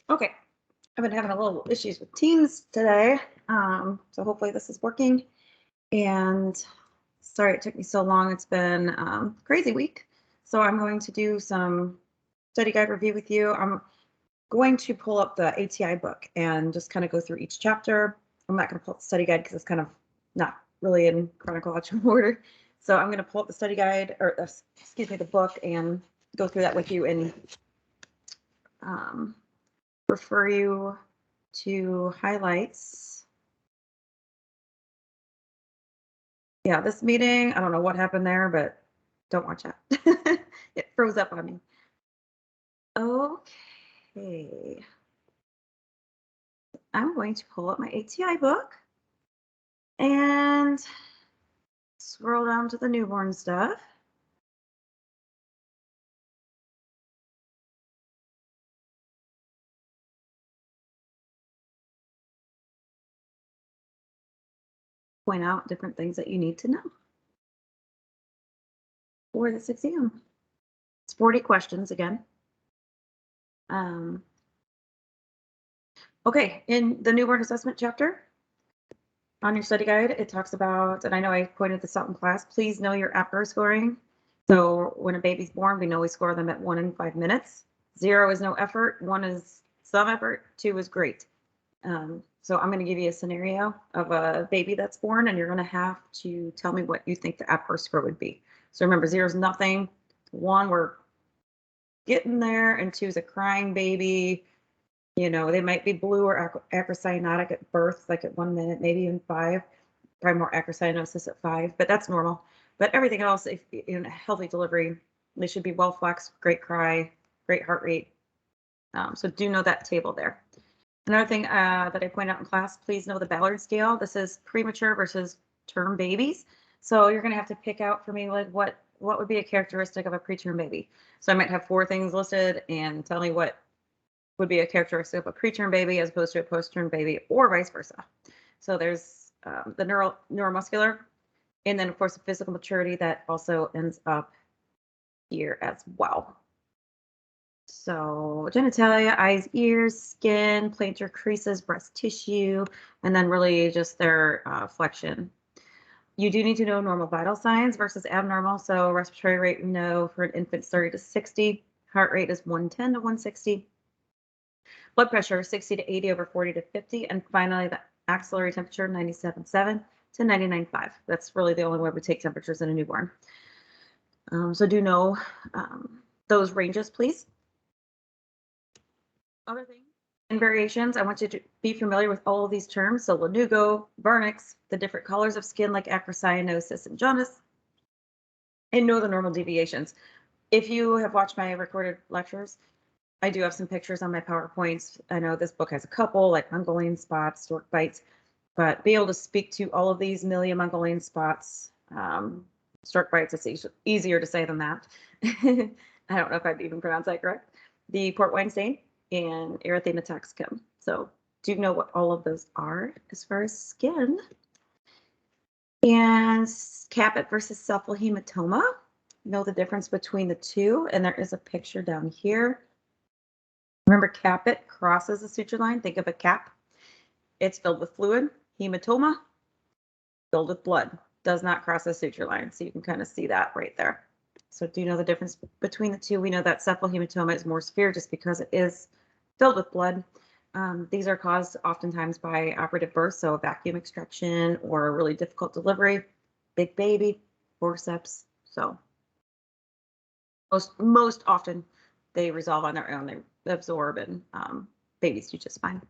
Okay, I've been having a little issues with Teams today, so hopefully this is working. And sorry it took me so long. It's been crazy week. So I'm going to do some study guide review with you. I'm going to pull up the ATI book and just kind of go through each chapter. I'm not going to pull up the study guide because it's kind of not really in chronological order. So I'm going to pull up the study guide, or excuse me, the book, and go through that with you and refer you to highlights. Yeah, this meeting, I don't know what happened there, but don't watch that. It froze up on me. Okay. I'm going to pull up my ATI book and scroll down to the newborn stuff. Point out different things that you need to know for this exam. It's 40 questions again. Okay, in the newborn assessment chapter on your study guide, it talks about, and I know I pointed this out in class, please know your APGAR scoring. So when a baby's born, we know we score them at 1 and 5 minutes. 0 is no effort, 1 is some effort, 2 is great. So I'm going to give you a scenario of a baby that's born, and you're going to have to tell me what you think the APGAR score would be. So remember, 0 is nothing, 1 we're getting there, and 2 is a crying baby. You know, they might be blue or acrocyanotic at birth, like at 1 minute, maybe even 5. Probably more acrocyanosis at 5, but that's normal. But everything else, if in a healthy delivery, they should be well flexed, great cry, great heart rate. So do know that table there. Another thing that I point out in class, please know the Ballard scale. This is premature versus term babies. So you're going to have to pick out for me, like what would be a characteristic of a preterm baby. So I might have 4 things listed and tell me what would be a characteristic of a preterm baby as opposed to a postterm baby, or vice versa. So there's the neuromuscular, and then of course the physical maturity that also ends up here as well. So genitalia, eyes, ears, skin, plantar creases, breast tissue, and then really just their flexion. You do need to know normal vital signs versus abnormal. So respiratory rate, we know for an infant 30 to 60. Heart rate is 110 to 160. Blood pressure 60 to 80 over 40 to 50. And finally, the axillary temperature 97.7 to 99.5. That's really the only way we take temperatures in a newborn. So do know those ranges, please. Other things and variations, I want you to be familiar with all of these terms. So lanugo, vernix, the different colors of skin like acrocyanosis and jaundice, and know the normal deviations. If you have watched my recorded lectures, I do have some pictures on my PowerPoints. I know this book has a couple, like Mongolian spots, stork bites, but be able to speak to all of these Milia Mongolian spots, stork bites, it's easier to say than that. I don't know if I'd even pronounce that correct. The port wine stain and erythema toxicum. So do you know what all of those are as far as skin? And caput versus cephalhematoma. hematoma. Know the difference between the two, and there is a picture down here. Remember, caput crosses the suture line. Think of a cap. It's filled with fluid. Hematoma, filled with blood. Does not cross the suture line. So you can kind of see that right there. So do you know the difference between the two? We know that cephalhematoma is more severe just because it is filled with blood. These are caused oftentimes by operative birth, so a vacuum extraction or a really difficult delivery, big baby, forceps. So most often they resolve on their own. They absorb, and babies do just fine.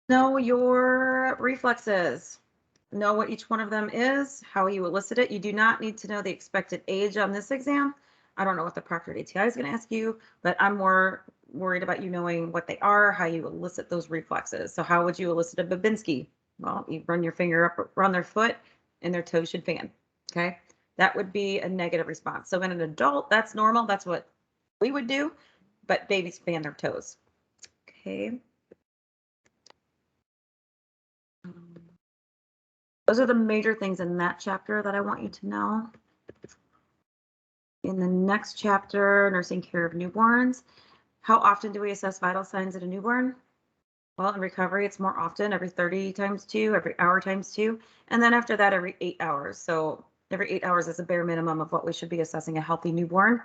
Know your reflexes. Know what each one of them is, how you elicit it. You do not need to know the expected age on this exam. I don't know what the proctored ATI is going to ask you, but I'm more worried about you knowing what they are, how you elicit those reflexes. So how would you elicit a Babinski? Well, you run your finger up around their foot and their toes should fan. Okay. That would be a negative response. So in an adult, that's normal. That's what we would do, but babies fan their toes. Okay. Those are the major things in that chapter that I want you to know. In the next chapter, nursing care of newborns, How often do we assess vital signs in a newborn? Well, in recovery, it's more often, every 30 times 2, every hour times 2, and then after that, every 8 hours. So every 8 hours is a bare minimum of what we should be assessing a healthy newborn.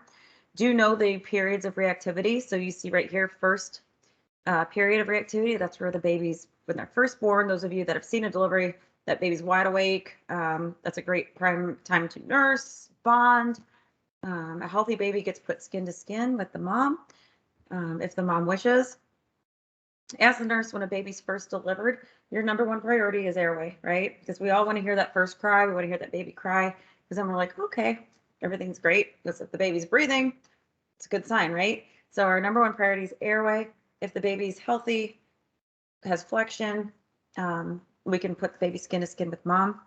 Do know the periods of reactivity. So you see right here, first period of reactivity, that's where the baby's, when they're first born, those of you that have seen a delivery, that baby's wide awake. That's a great prime time to nurse, bond. A healthy baby gets put skin to skin with the mom, if the mom wishes. As a nurse, when a baby's first delivered, your number one priority is airway, right? Because we all want to hear that first cry. We want to hear that baby cry, because then we're like, okay, everything's great. Because if the baby's breathing, it's a good sign, right? So our number one priority is airway. If the baby's healthy, has flexion, we can put the baby skin to skin with mom.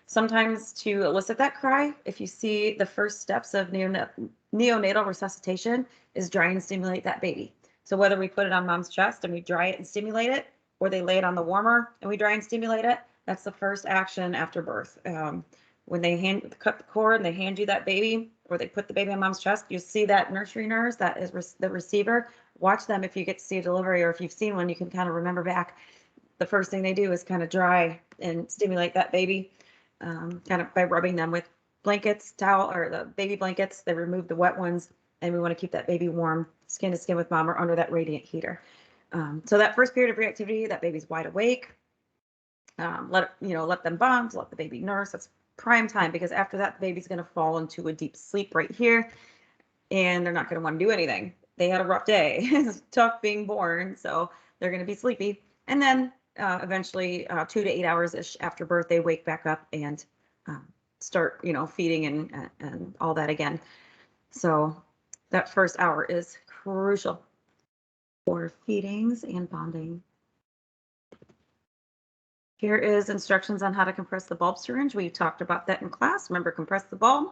Sometimes to elicit that cry, if you see the first steps of neonatal resuscitation is dry and stimulate that baby. So whether we put it on mom's chest and we dry it and stimulate it, or they lay it on the warmer and we dry and stimulate it, that's the first action after birth. When they cut the cord and they hand you that baby, or they put the baby on mom's chest, you see that nursery nurse, that is the receiver. Watch them if you get to see a delivery, or if you've seen one, you can kind of remember back. The first thing they do is kind of dry and stimulate that baby, kind of by rubbing them with blankets, towel, or the baby blankets. They remove the wet ones, and we want to keep that baby warm, skin to skin with mom, or under that radiant heater. So that first period of reactivity, that baby's wide awake. Let them bond, let the baby nurse. That's prime time, because after that, the baby's going to fall into a deep sleep right here, and they're not going to want to do anything. They had a rough day. It's tough being born, so they're going to be sleepy. And then eventually 2 to 8 hours after birth, they wake back up and start, feeding and all that again. So that first hour is crucial for feedings and bonding. Here is instructions on how to compress the bulb syringe. We talked about that in class. Remember, compress the bulb,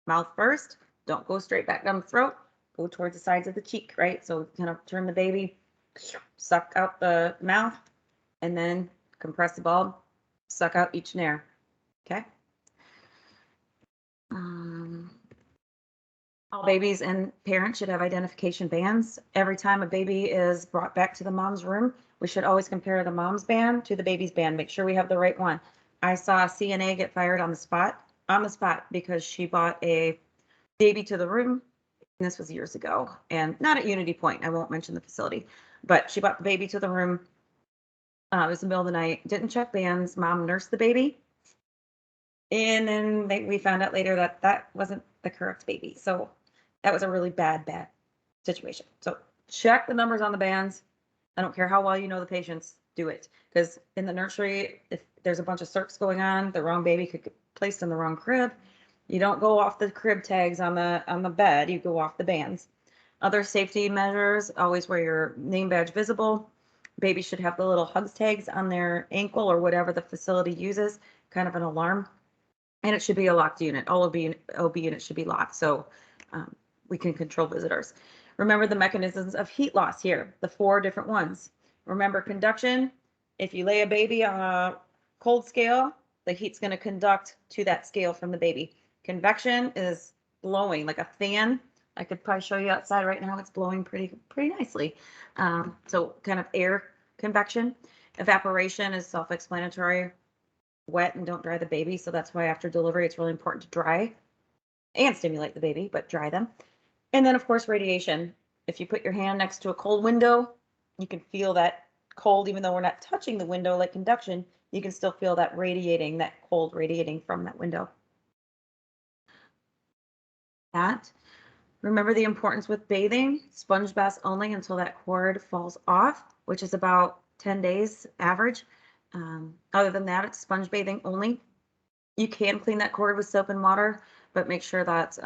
mouth first. Don't go straight back down the throat. Go towards the sides of the cheek, right? So kind of turn the baby, suck out the mouth, and then compress the bulb, suck out each nair, okay? All babies and parents should have identification bands. Every time a baby is brought back to the mom's room, we should always compare the mom's band to the baby's band. Make sure we have the right one. I saw a CNA get fired on the spot because she brought a baby to the room. And this was years ago, and not at Unity Point. I won't mention the facility, but she brought the baby to the room. It was the middle of the night, didn't check bands. Mom nursed the baby. And then we found out later that that wasn't the correct baby. So that was a really bad situation. So check the numbers on the bands. I don't care how well you know the patients, do it. Because in the nursery, if there's a bunch of circs going on, the wrong baby could get placed in the wrong crib. You don't go off the crib tags on the bed, you go off the bands. Other safety measures, always wear your name badge visible. Baby should have the little hugs tags on their ankle or whatever the facility uses, kind of an alarm. And it should be a locked unit. All OB units should be locked, so we can control visitors. Remember the mechanisms of heat loss here, the 4 different ones. Remember conduction. If you lay a baby on a cold scale, the heat's going to conduct to that scale from the baby. Convection is blowing like a fan. I could probably show you outside right now. It's blowing pretty nicely. So kind of air convection. Evaporation is self-explanatory. Wet and don't dry the baby. So that's why after delivery, it's really important to dry and stimulate the baby, but dry them. And then of course, radiation. If you put your hand next to a cold window, you can feel that cold, even though we're not touching the window like conduction, you can still feel that radiating, that cold radiating from that window. Remember the importance with bathing, sponge baths only until that cord falls off, which is about 10 days average. Other than that, it's sponge bathing only. You can clean that cord with soap and water, but make sure that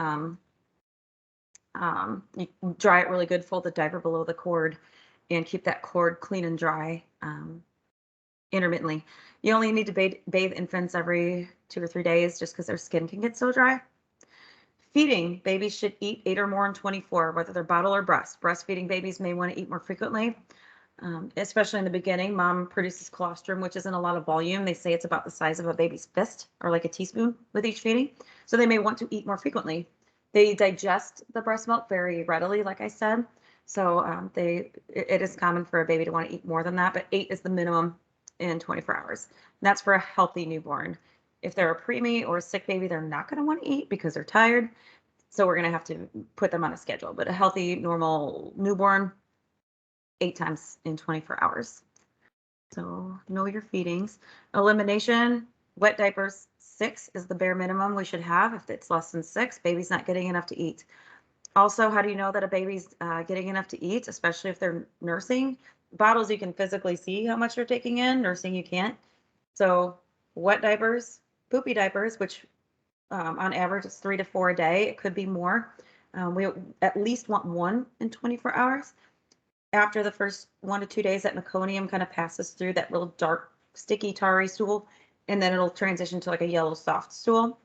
you dry it really good, fold the diaper below the cord, and keep that cord clean and dry intermittently. You only need to bathe infants every 2 or 3 days just because their skin can get so dry. Feeding, babies should eat 8 or more in 24, whether they're bottle or breast. Breastfeeding babies may want to eat more frequently. Especially in the beginning, mom produces colostrum, which isn't a lot of volume. They say it's about the size of a baby's fist or like a teaspoon with each feeding. So they may want to eat more frequently. They digest the breast milk very readily, like I said. So it is common for a baby to want to eat more than that, but 8 is the minimum in 24 hours. And that's for a healthy newborn. If they're a preemie or a sick baby, they're not going to want to eat because they're tired. So we're going to have to put them on a schedule. But a healthy, normal newborn, 8 times in 24 hours. So know your feedings. Elimination, wet diapers, 6 is the bare minimum we should have. If it's less than 6, baby's not getting enough to eat. Also, how do you know that a baby's getting enough to eat, especially if they're nursing? Bottles, you can physically see how much they're taking in. Nursing, you can't. So wet diapers, poopy diapers, which on average is 3 to 4 a day. It could be more. We at least want 1 in 24 hours. After the first 1 to 2 days, that meconium kind of passes through that real dark, sticky, tarry stool, and then it'll transition to like a yellow soft stool.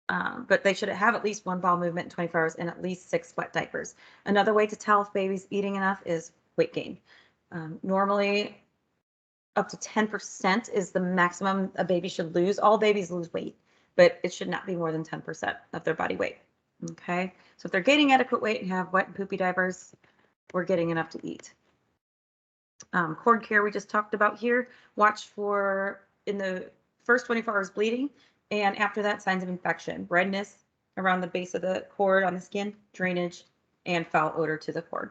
But they should have at least 1 bowel movement in 24 hours and at least 6 wet diapers. Another way to tell if baby's eating enough is weight gain. Normally, up to 10% is the maximum a baby should lose. All babies lose weight, but it should not be more than 10% of their body weight. Okay, so if they're gaining adequate weight and have wet and poopy diapers, we're getting enough to eat. Cord care we just talked about here. Watch for, in the first 24 hours, bleeding, and after that, signs of infection, redness around the base of the cord on the skin, drainage, and foul odor to the cord.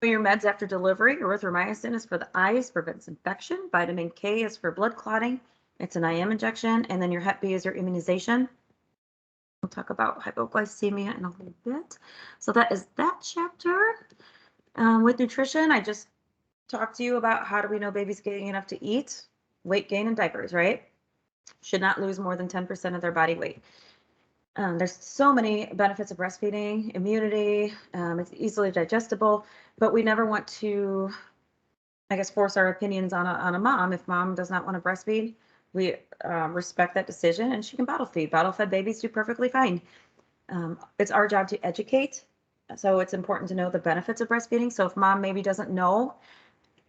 Your meds after delivery. Erythromycin is for the eyes, prevents infection. Vitamin K is for blood clotting. It's an IM injection. And then your Hep B is your immunization. We'll talk about hypoglycemia in a little bit. So that is that chapter. With nutrition, I just talked to you about how do we know baby's getting enough to eat, weight gain, and diapers, right? Should not lose more than 10% of their body weight. There's so many benefits of breastfeeding, immunity, it's easily digestible, but we never want to, I guess, force our opinions on a mom. If mom does not want to breastfeed, we respect that decision, and she can bottle feed. Bottle fed babies do perfectly fine. It's our job to educate. So it's important to know the benefits of breastfeeding. So if mom maybe doesn't know,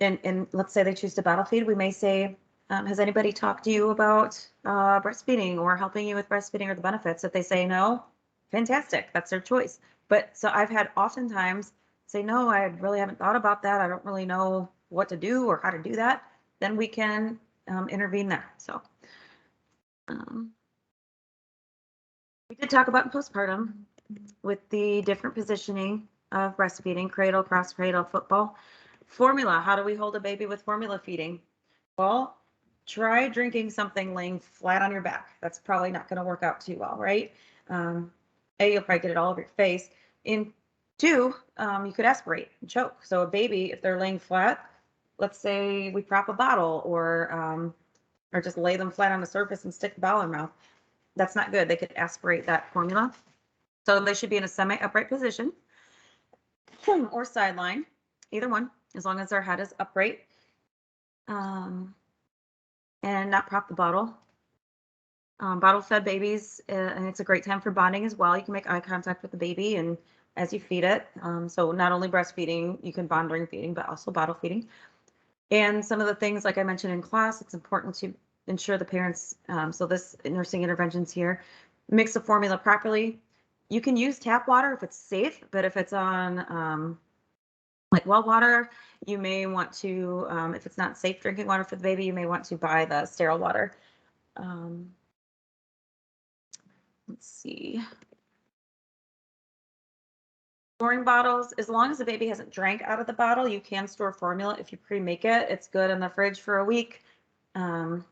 and let's say they choose to bottle feed, we may say, has anybody talked to you about breastfeeding or helping you with breastfeeding or the benefits? If they say no, fantastic, that's their choice. But so I've had oftentimes say, no, I really haven't thought about that. I don't really know what to do or how to do that. Then we can intervene there. So we did talk about postpartum with the different positioning of breastfeeding, cradle, cross cradle, football. Formula, how do we hold a baby with formula feeding? Well, try drinking something laying flat on your back. That's probably not going to work out too well, right? A, you'll probably get it all over your face. And 2, you could aspirate and choke. So a baby, if they're laying flat, let's say we prop a bottle or just lay them flat on the surface and stick the bottle in their mouth. That's not good. They could aspirate that formula. So they should be in a semi-upright position or sideline, either one, as long as their head is upright. And not prop the bottle. Bottle fed babies, and it's a great time for bonding as well. You can make eye contact with the baby and as you feed it. So not only breastfeeding, you can bond during feeding, but also bottle feeding. And some of the things, like I mentioned in class, it's important to ensure the parents, so this nursing interventions here, mix the formula properly. You can use tap water if it's safe, but if it's on like well water, you may want to, if it's not safe drinking water for the baby, you may want to buy the sterile water. Let's see. Storing bottles, as long as the baby hasn't drank out of the bottle, you can store formula if you pre-make it. It's good in the fridge for a week. Let's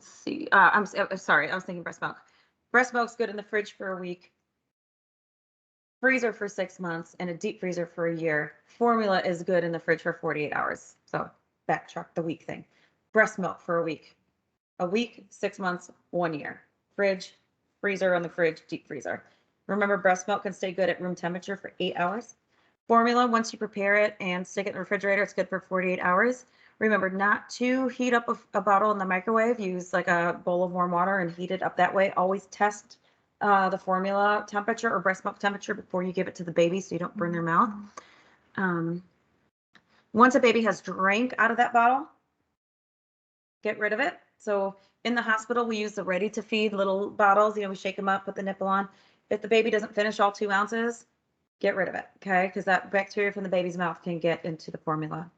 see. I'm sorry, I was thinking breast milk. Breast milk's good in the fridge for a week, freezer for 6 months, and a deep freezer for a year. Formula is good in the fridge for 48 hours. So backtrack the week thing. Breast milk for a week, 6 months, 1 year. Fridge, freezer on the fridge, deep freezer. Remember, breast milk can stay good at room temperature for 8 hours. Formula, once you prepare it and stick it in the refrigerator, it's good for 48 hours. Remember not to heat up a bottle in the microwave. Use like a bowl of warm water and heat it up that way. Always test the formula temperature or breast milk temperature before you give it to the baby so you don't burn their mouth. Once a baby has drank out of that bottle, get rid of it. So in the hospital, we use the ready to feed little bottles. We shake them up, put the nipple on, If the baby doesn't finish all 2 ounces, get rid of it, okay? Because that bacteria from the baby's mouth can get into the formula.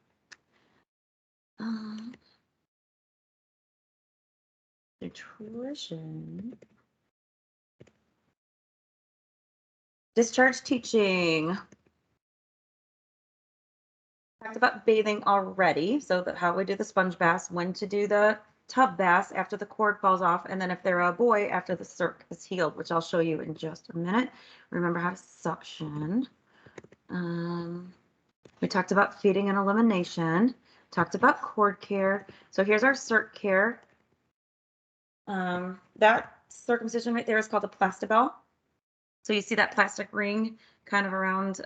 Nutrition. Discharge teaching. Talked about bathing already, so how we do the sponge baths, when to do the tub baths after the cord falls off, and then if they're a boy, after the circ is healed, which I'll show you in just a minute. Remember how to suction. We talked about feeding and elimination. Talked about cord care. So here's our circ care. That circumcision right there is called a plastibell. So you see that plastic ring kind of around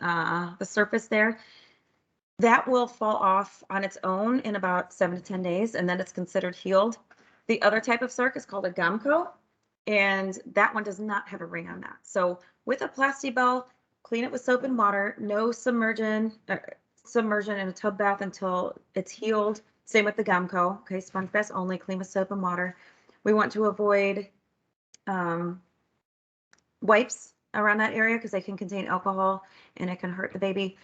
the surface there. That will fall off on its own in about 7 to 10 days, and then it's considered healed. The other type of circ is called a gamco, and that one does not have a ring on that. So with a plastibell, clean it with soap and water, no submersion in a tub bath until it's healed. Same with the gamco, okay, sponge baths only, clean with soap and water. We want to avoid wipes around that area because they can contain alcohol and it can hurt the baby.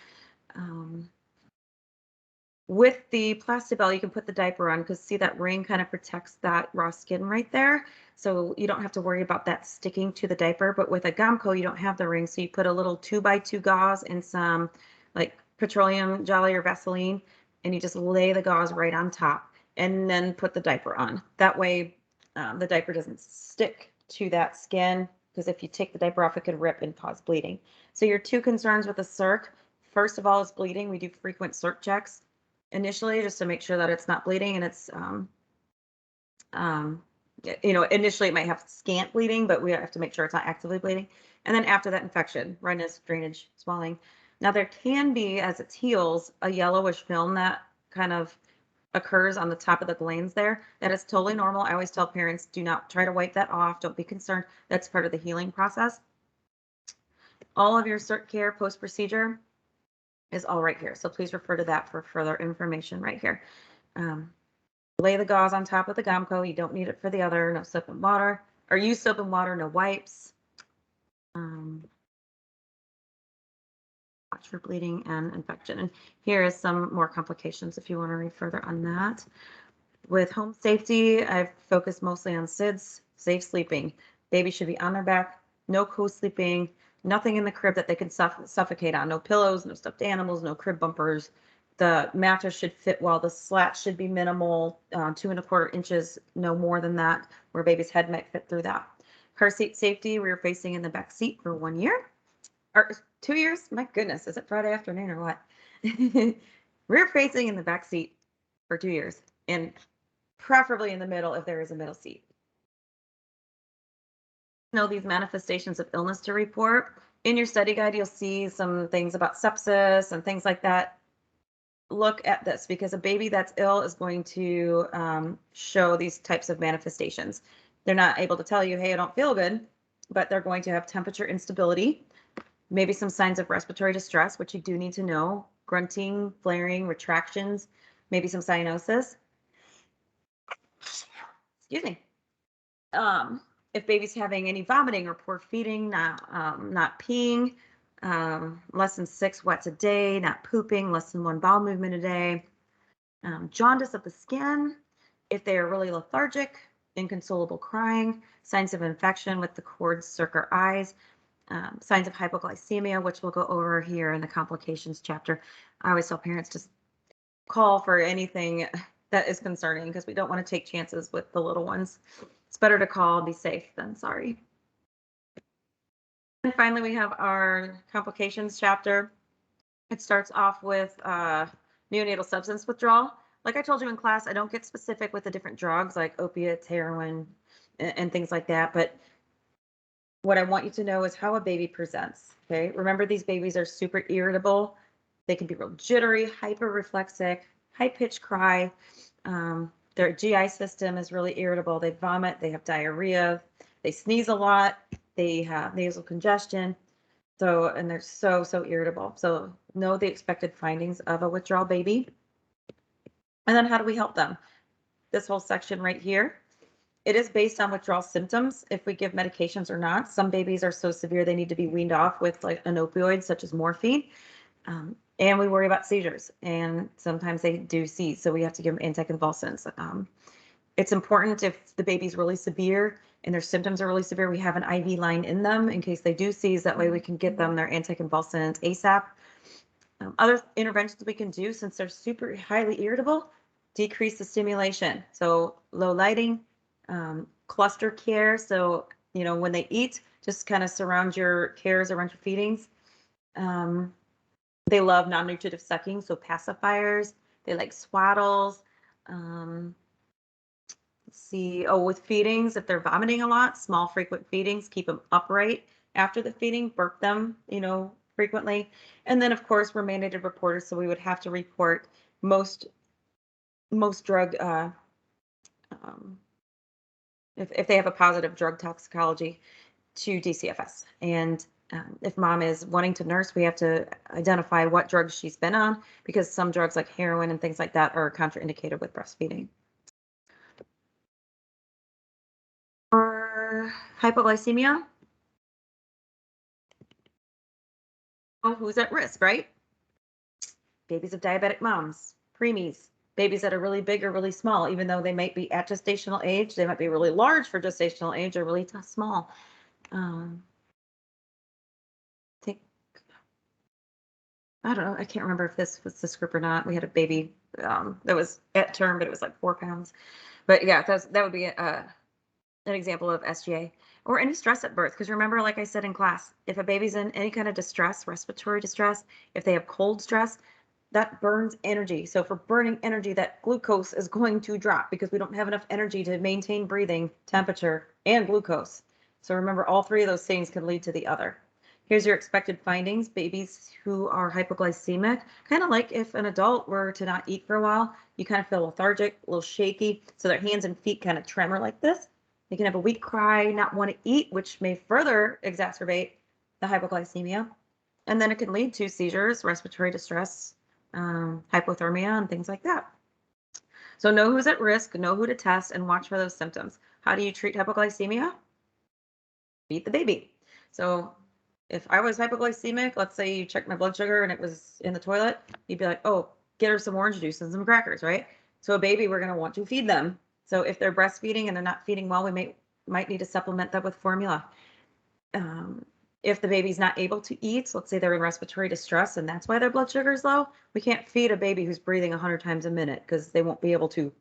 With the plastibell, you can put the diaper on because see that ring kind of protects that raw skin right there. So you don't have to worry about that sticking to the diaper. But with a gamco, you don't have the ring. So you put a little 2x2 gauze and some like petroleum jelly or Vaseline, and you just lay the gauze right on top and then put the diaper on. That way the diaper doesn't stick to that skin, because if you take the diaper off, it could rip and cause bleeding. So your 2 concerns with the circ, first of all, is bleeding. We do frequent circ checks initially just to make sure that it's not bleeding, and it's initially it might have scant bleeding, but we have to make sure it's not actively bleeding. And then after that, infection, redness, drainage, swelling. Now there can be, as it heals, a yellowish film that kind of occurs on the top of the glands there. That is totally normal. I always tell parents, do not try to wipe that off. Don't be concerned. That's part of the healing process. All of your circ care post-procedure is all right here. So please refer to that for further information right here. Lay the gauze on top of the gamco. You don't need it for the other. No soap and water, or use soap and water, no wipes. Watch for bleeding and infection. And here is some more complications if you want to read further on that. With home safety, I've focused mostly on SIDS, safe sleeping. Baby should be on their back, no co-sleeping, nothing in the crib that they can suffocate on. No pillows, no stuffed animals, no crib bumpers. The mattress should fit well. The slat should be minimal, 2 1/4 inches, no more than that, where baby's head might fit through that. Car seat safety, rear facing in the back seat for 1 year. Or 2 years? My goodness, is it Friday afternoon or what? Rear facing in the back seat for 2 years, and preferably in the middle if there is a middle seat. Know these manifestations of illness to report. In your study guide, you'll see some things about sepsis and things like that. Look at this, because a baby that's ill is going to show these types of manifestations. They're not able to tell you, hey, I don't feel good, but they're going to have temperature instability, maybe some signs of respiratory distress, which you do need to know, grunting, flaring, retractions, maybe some cyanosis. Excuse me. If baby's having any vomiting or poor feeding, not peeing, less than 6 wets a day, not pooping, less than 1 bowel movement a day, jaundice of the skin, if they are really lethargic, inconsolable crying, signs of infection with the cords, circ, or eyes, signs of hypoglycemia, which we'll go over here in the complications chapter. I always tell parents just call for anything that is concerning, because we don't want to take chances with the little ones. It's better to call and be safe than sorry. And finally, we have our complications chapter. It starts off with neonatal substance withdrawal. Like I told you in class, I don't get specific with the different drugs like opiates, heroin, and things like that. But what I want you to know is how a baby presents. Okay, remember, these babies are super irritable. They can be real jittery, hyper-reflexic, high-pitched cry. Their GI system is really irritable. They vomit, they have diarrhea, they sneeze a lot, they have nasal congestion. So, and they're so irritable. So know the expected findings of a withdrawal baby. And then how do we help them? This whole section right here It is based on withdrawal symptoms, if we give medications or not. Some babies are so severe they need to be weaned off with like an opioid such as morphine. And we worry about seizures, and sometimes they do seize, so we have to give them anticonvulsants. It's important if the baby's really severe and their symptoms are really severe, we have an IV line in them in case they do seize. That way we can get them their anticonvulsant ASAP. Other interventions we can do, since they're super highly irritable, decrease the stimulation. So low lighting, cluster care. So, you know, when they eat, just kind of surround your cares around your feedings. They love non-nutritive sucking, so pacifiers. They like swaddles. Let's see. Oh, with feedings, if they're vomiting a lot, small frequent feedings, keep them upright after the feeding, burp them, you know, frequently. And then of course we're mandated reporters, so we would have to report most drug if they have a positive drug toxicology to DCFS. And if mom is wanting to nurse, we have to identify what drugs she's been on, because some drugs like heroin and things like that are contraindicated with breastfeeding. For hypoglycemia, oh, who's at risk, right? Babies of diabetic moms, preemies, babies that are really big or really small, even though they might be at gestational age, they might be really large for gestational age or really small. I don't know. I can't remember if this was this group or not. We had a baby that was at term, but it was like 4 pounds. But yeah, that would be an example of SGA, or any stress at birth. Because remember, like I said in class, if a baby's in any kind of distress, respiratory distress, if they have cold stress, that burns energy. So for burning energy, that glucose is going to drop because we don't have enough energy to maintain breathing, temperature, and glucose. So remember, all three of those things can lead to the other. Here's your expected findings. Babies who are hypoglycemic, kind of like if an adult were to not eat for a while, you kind of feel lethargic, a little shaky. So their hands and feet kind of tremor like this. They can have a weak cry, not want to eat, which may further exacerbate the hypoglycemia. And then it can lead to seizures, respiratory distress, hypothermia, and things like that. So know who's at risk, know who to test, and watch for those symptoms. How do you treat hypoglycemia? Feed the baby. So if I was hypoglycemic, let's say you checked my blood sugar and it was in the toilet, you'd be like, oh, get her some orange juice and some crackers, right? So a baby, we're going to want to feed them. So if they're breastfeeding and they're not feeding well, we might need to supplement that with formula. If the baby's not able to eat, let's say they're in respiratory distress and that's why their blood sugar is low, we can't feed a baby who's breathing 100 times a minute because they won't be able to,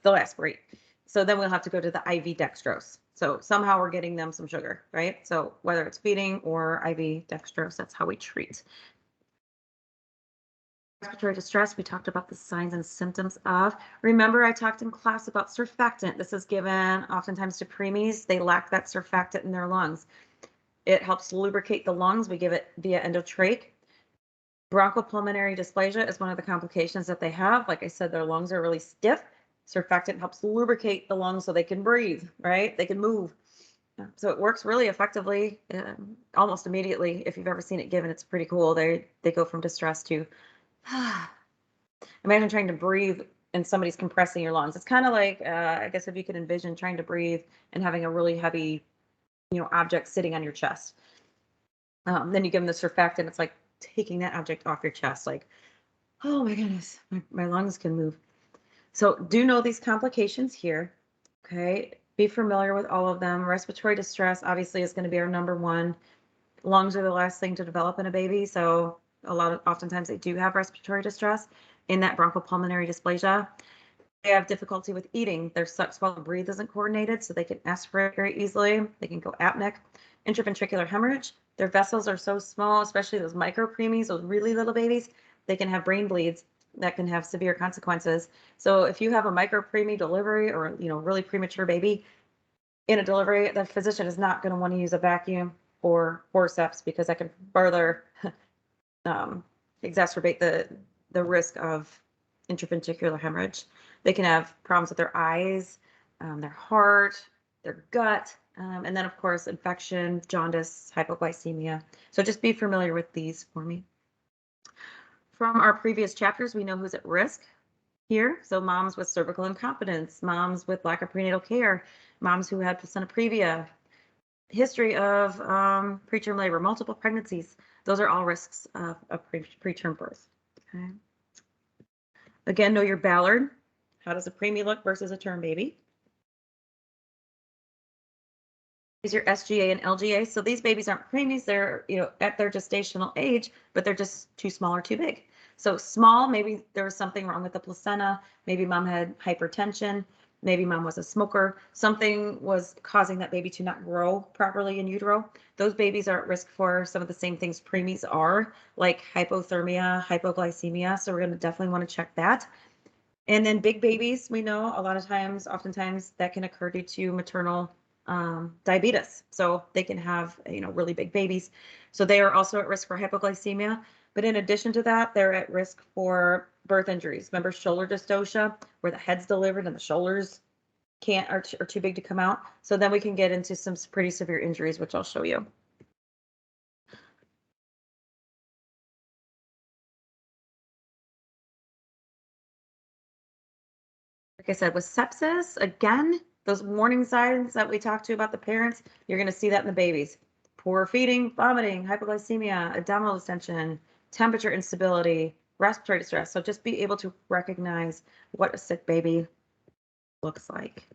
they'll aspirate. So then we'll have to go to the IV dextrose. So somehow we're getting them some sugar, right? So whether it's feeding or IV dextrose, that's how we treat. Respiratory distress, we talked about the signs and symptoms of. Remember, I talked in class about surfactant. This is given oftentimes to preemies. They lack that surfactant in their lungs. It helps lubricate the lungs. We give it via endotrach. Bronchopulmonary dysplasia is one of the complications that they have. Like I said, their lungs are really stiff. Surfactant helps lubricate the lungs so they can breathe, right? They can move. So it works really effectively, almost immediately. If you've ever seen it given, it's pretty cool. They go from distress to, imagine trying to breathe and somebody's compressing your lungs. It's kind of like, I guess if you could envision trying to breathe and having a really heavy, object sitting on your chest. Then you give them the surfactant, it's like taking that object off your chest, like, oh my goodness, my lungs can move. So do know these complications here, okay? Be familiar with all of them. Respiratory distress obviously is going to be our number one. Lungs are the last thing to develop in a baby, so oftentimes they do have respiratory distress in that bronchopulmonary dysplasia. They have difficulty with eating. Their suck-swallow breathe isn't coordinated, so they can aspirate very easily. They can go apneic. Intraventricular hemorrhage. Their vessels are so small, especially those micro preemies, those really little babies. They can have brain bleeds that can have severe consequences. So if you have a micro preemie delivery or really premature baby in a delivery, the physician is not going to want to use a vacuum or forceps because that can further exacerbate the risk of intraventricular hemorrhage. They can have problems with their eyes, their heart, their gut, and then of course infection, jaundice, hypoglycemia. So just be familiar with these for me. From our previous chapters, we know who's at risk. here. So moms with cervical incontinence, moms with lack of prenatal care, moms who had placenta previa, history of preterm labor, multiple pregnancies. Those are all risks of preterm birth. Okay. Again, know your Ballard. How does a preemie look versus a term baby? Is your SGA and LGA. So these babies aren't preemies. They're, at their gestational age, but they're just too small or too big. So small, maybe there was something wrong with the placenta. Maybe mom had hypertension. Maybe mom was a smoker. Something was causing that baby to not grow properly in utero. Those babies are at risk for some of the same things preemies are, like hypothermia, hypoglycemia. So we're going to definitely want to check that. And then big babies, we know oftentimes that can occur due to maternal diabetes. So they can have, really big babies. So they are also at risk for hypoglycemia. But in addition to that, they're at risk for birth injuries. Remember shoulder dystocia, where the head's delivered and the shoulders are too big to come out. So then we can get into some pretty severe injuries, which I'll show you. Like I said, with sepsis, again, those warning signs that we talked to about the parents, you're going to see that in the babies. Poor feeding, vomiting, hypoglycemia, abdominal distension, temperature instability, respiratory distress. So just be able to recognize what a sick baby looks like.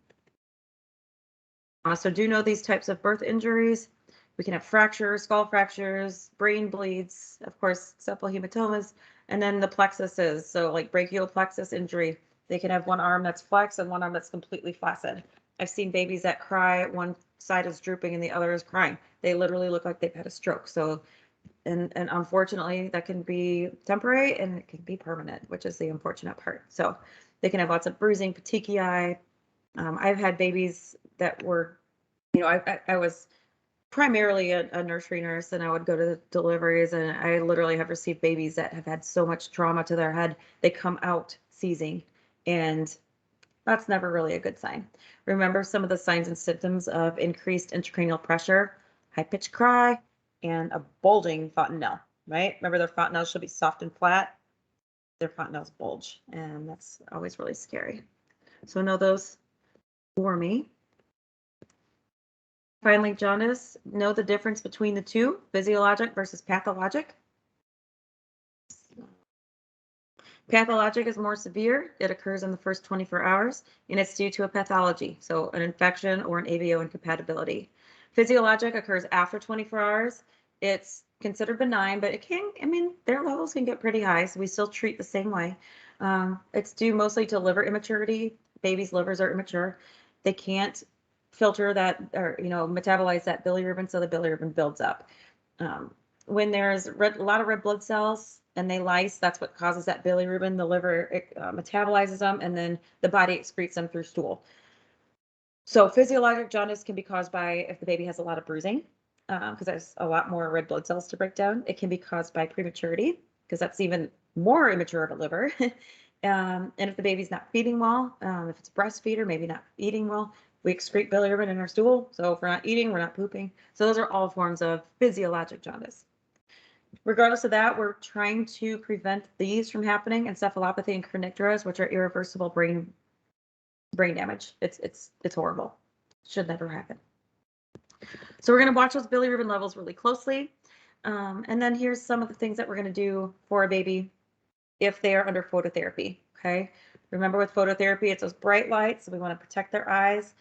So do know these types of birth injuries. We can have fractures, skull fractures, brain bleeds, of course, septal hematomas, and then the plexuses. So like brachial plexus injury. They can have one arm that's flexed and one arm that's completely flaccid. I've seen babies that cry, one side is drooping and the other is crying. They literally look like they've had a stroke. So, and unfortunately, that can be temporary and it can be permanent, which is the unfortunate part. So they can have lots of bruising, petechiae. I've had babies that were, I was primarily a nursery nurse, and I would go to the deliveries, and I literally have received babies that have had so much trauma to their head, they come out seizing, and that's never really a good sign. Remember some of the signs and symptoms of increased intracranial pressure, high-pitched cry, and a bulging fontanelle, right? Remember their fontanelles should be soft and flat. Their fontanelles bulge, and that's always really scary. So know those for me. Finally, jaundice, know the difference between the two, physiologic versus pathologic. Pathologic is more severe. It occurs in the first 24 hours, and it's due to a pathology, so an infection or an AVO incompatibility. Physiologic occurs after 24 hours. It's considered benign, but their levels can get pretty high, so we still treat the same way. It's due mostly to liver immaturity. Babies' livers are immature. They can't filter that or, metabolize that bilirubin, so the bilirubin builds up. When there's a lot of red blood cells, and they lyse, that's what causes that bilirubin. The liver metabolizes them, and then the body excretes them through stool. So physiologic jaundice can be caused by if the baby has a lot of bruising, because there's a lot more red blood cells to break down. It can be caused by prematurity, because that's even more immature of a liver. And if the baby's not feeding well, if it's a breastfeeder, maybe not eating well, we excrete bilirubin in our stool. So if we're not eating, we're not pooping. So those are all forms of physiologic jaundice. Regardless of that, we're trying to prevent these from happening, encephalopathy and kernicterus, which are irreversible brain damage. It's horrible. Should never happen. So we're going to watch those bilirubin levels really closely. And then here's some of the things that we're going to do for a baby if they are under phototherapy. Okay. Remember with phototherapy, it's those bright lights. So we want to protect their eyes.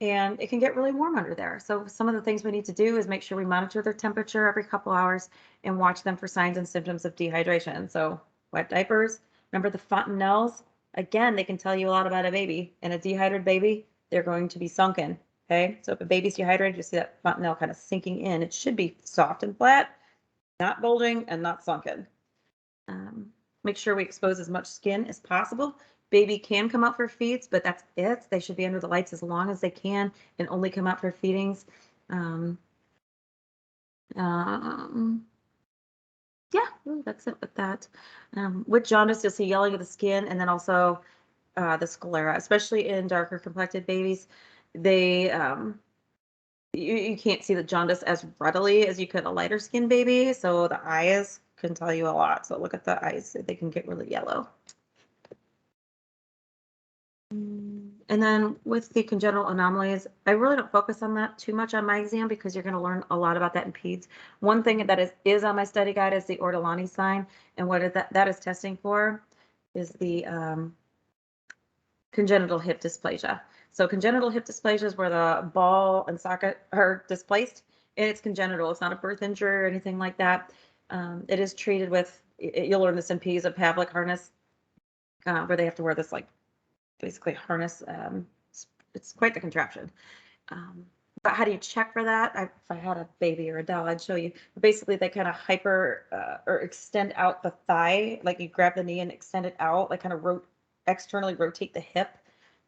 And it can get really warm under there. So some of the things we need to do is make sure we monitor their temperature every couple hours and watch them for signs and symptoms of dehydration. So wet diapers, remember the fontanelles? Again, they can tell you a lot about a baby. And a dehydrated baby, they're going to be sunken. Okay, so if a baby's dehydrated, you see that fontanelle kind of sinking in. It should be soft and flat, not bulging and not sunken. Make sure we expose as much skin as possible. Baby can come out for feeds, but that's it. They should be under the lights as long as they can and only come out for feedings. Yeah, that's it with that. With jaundice, you'll see yellowing of the skin and then also the sclera, especially in darker complected babies. They you can't see the jaundice as readily as you could a lighter skinned baby. So the eyes can tell you a lot. So look at the eyes, they can get really yellow. And then with the congenital anomalies, I really don't focus on that too much on my exam because you're going to learn a lot about that in peds. One thing that is on my study guide is the Ordolani sign, and what that is testing for is the congenital hip dysplasia. So congenital hip dysplasia is where the ball and socket are displaced, and it's congenital. It's not a birth injury or anything like that. It is treated with, you'll learn this in peds, a Pavlik harness, where they have to wear this like basically harness. It's quite the contraption. But how do you check for that? If I had a baby or a doll, I'd show you. But basically, they kind of hyper or extend out the thigh, like you grab the knee and extend it out, like kind of externally rotate the hip.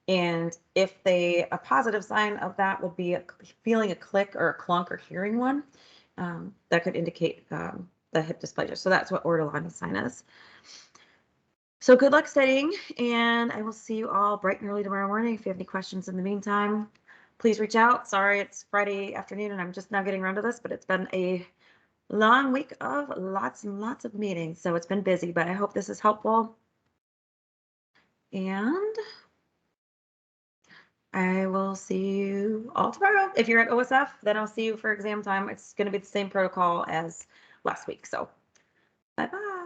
And if a positive sign of that would be feeling a click or a clunk or hearing one, that could indicate the hip dysplasia. So that's what Ordolani sign is. So good luck studying, and I will see you all bright and early tomorrow morning. If you have any questions in the meantime, please reach out. Sorry, it's Friday afternoon and I'm just now getting around to this, but it's been a long week of lots and lots of meetings. So it's been busy, but I hope this is helpful. And I will see you all tomorrow. If you're at OSF, then I'll see you for exam time. It's going to be the same protocol as last week. So bye-bye.